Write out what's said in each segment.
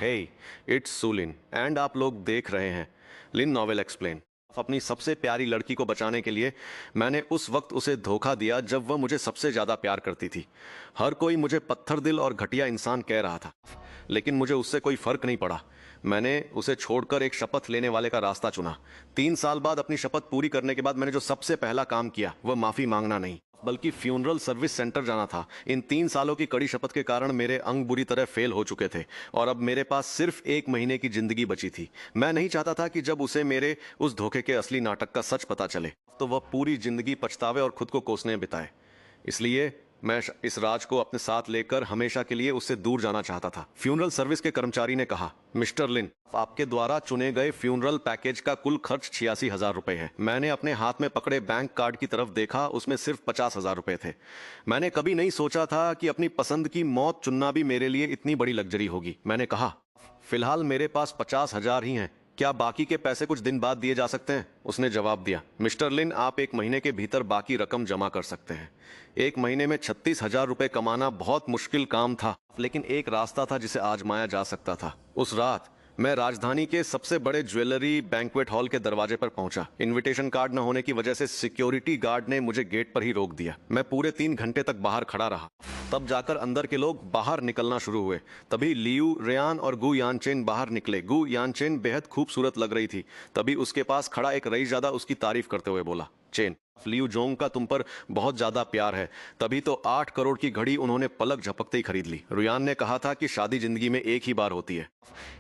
Hey, it's सुलिन and आप लोग देख रहे हैं लिन नॉवेल एक्सप्लेन। अपनी सबसे प्यारी लड़की को बचाने के लिए मैंने उस वक्त उसे धोखा दिया जब वह मुझे सबसे ज़्यादा प्यार करती थी। हर कोई मुझे पत्थर दिल और घटिया इंसान कह रहा था, लेकिन मुझे उससे कोई फर्क नहीं पड़ा। मैंने उसे छोड़कर एक शपथ लेने वाले का रास्ता चुना। 3 साल बाद अपनी शपथ पूरी करने के बाद मैंने जो सबसे पहला काम किया वह माफ़ी मांगना नहीं बल्कि फ्यूनरल सर्विस सेंटर जाना था। इन 3 सालों की कड़ी शपथ के कारण मेरे अंग बुरी तरह फेल हो चुके थे और अब मेरे पास सिर्फ 1 महीने की जिंदगी बची थी। मैं नहीं चाहता था कि जब उसे मेरे उस धोखे के असली नाटक का सच पता चले तो वह पूरी जिंदगी पछतावे और खुद को कोसने बिताए। इसलिए मैं इस राज को अपने साथ लेकर हमेशा के लिए उससे दूर जाना चाहता था। फ्यूनरल सर्विस के कर्मचारी ने कहा, मिस्टर लिन, आपके द्वारा चुने गए फ्यूनरल पैकेज का कुल खर्च 86,000 रुपए है। मैंने अपने हाथ में पकड़े बैंक कार्ड की तरफ देखा, उसमें सिर्फ 50,000 रुपए थे। मैंने कभी नहीं सोचा था कि अपनी पसंद की मौत चुनना भी मेरे लिए इतनी बड़ी लग्जरी होगी। मैंने कहा, फिलहाल मेरे पास 50,000 ही हैं, क्या बाकी के पैसे कुछ दिन बाद दिए जा सकते हैं? उसने जवाब दिया, मिस्टर लिन, आप 1 महीने के भीतर बाकी रकम जमा कर सकते हैं। 1 महीने में 36,000 रुपए कमाना बहुत मुश्किल काम था, लेकिन एक रास्ता था जिसे आजमाया जा सकता था। उस रात मैं राजधानी के सबसे बड़े ज्वेलरी बैंक्वेट हॉल के दरवाजे पर पहुंचा। इनविटेशन कार्ड न होने की वजह से सिक्योरिटी गार्ड ने मुझे गेट पर ही रोक दिया। मैं पूरे 3 घंटे तक बाहर खड़ा रहा, तब जाकर अंदर के लोग बाहर निकलना शुरू हुए। तभी लियू रेयान और गु यानचेन बाहर निकले। गु यानचेन बेहद खूबसूरत लग रही थी। तभी उसके पास खड़ा एक रईसजादा उसकी तारीफ करते हुए बोला, चेन, लियू जोंग का तुम पर बहुत ज्यादा प्यार है। तभी तो 8 करोड़ की घड़ी उन्होंने पलक झपकते ही खरीद ली। रुयान ने कहा था कि शादी जिंदगी में एक ही बार होती है,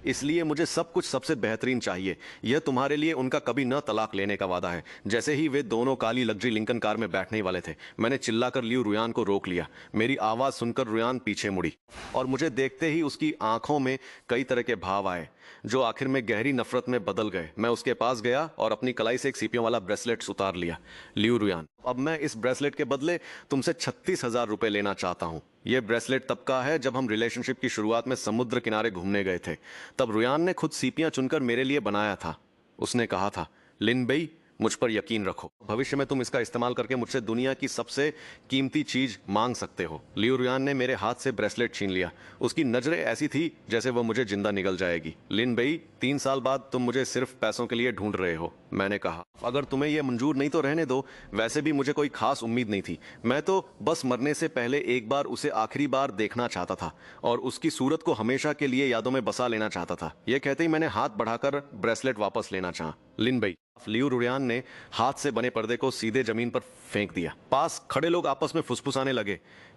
इसलिए मुझे सब कुछ सबसे बेहतरीन चाहिए। यह तुम्हारे लिए उनका कभी न तलाक लेने का वादा है। जैसे ही वे दोनों काली लग्जरी लिंकन कार में बैठने ही वाले थे, मैंने चिल्लाकर लियू रुयान को रोक लिया। मेरी आवाज सुनकर रुयान पीछे मुड़ी और मुझे देखते ही उसकी आंखों में कई तरह के भाव आए जो आखिर में गहरी नफरत में बदल गए। मैं उसके पास गया और अपनी कलाई से एक सीपियों वाला ब्रेसलेट उतार लिया। लियू रुयान, अब मैं इस ब्रेसलेट के बदले तुमसे 36,000 रुपए लेना चाहता हूं। यह ब्रेसलेट तब का है जब हम रिलेशनशिप की शुरुआत में समुद्र किनारे घूमने गए थे। तब रुयान ने खुद सीपियां चुनकर मेरे लिए बनाया था। उसने कहा था, लिन बेई, मुझ पर यकीन रखो, भविष्य में तुम इसका इस्तेमाल करके मुझसे दुनिया की सबसे कीमती चीज मांग सकते हो। लियू रुयान ने मेरे हाथ से ब्रेसलेट छीन लिया। उसकी नजरें ऐसी थी जैसे वह मुझे जिंदा निगल जाएगी। लिन बेई, 3 साल बाद तुम मुझे सिर्फ पैसों के लिए ढूंढ रहे हो। मैंने कहा, अगर तुम्हें यह मंजूर नहीं तो रहने दो। वैसे भी मुझे कोई खास उम्मीद नहीं थी। मैं तो बस मरने से पहले एक बार उसे आखिरी बार देखना चाहता था और उसकी सूरत को हमेशा के लिए यादों में बसा लेना चाहता था। यह कहते ही मैंने हाथ बढ़ाकर ब्रेसलेट वापस लेना चाहा। लिन बेई, लियू रुयान ने हाथ से बने पर्दे को सीधे जमीन पर फेंक दिया। पास खड़े लोग आपस में फुसफुसाने लगे,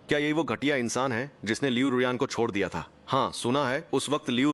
क्या यही वो घटिया इंसान है जिसने लियू रुयान को छोड़ दिया था? हाँ, सुना है उस वक्त लियू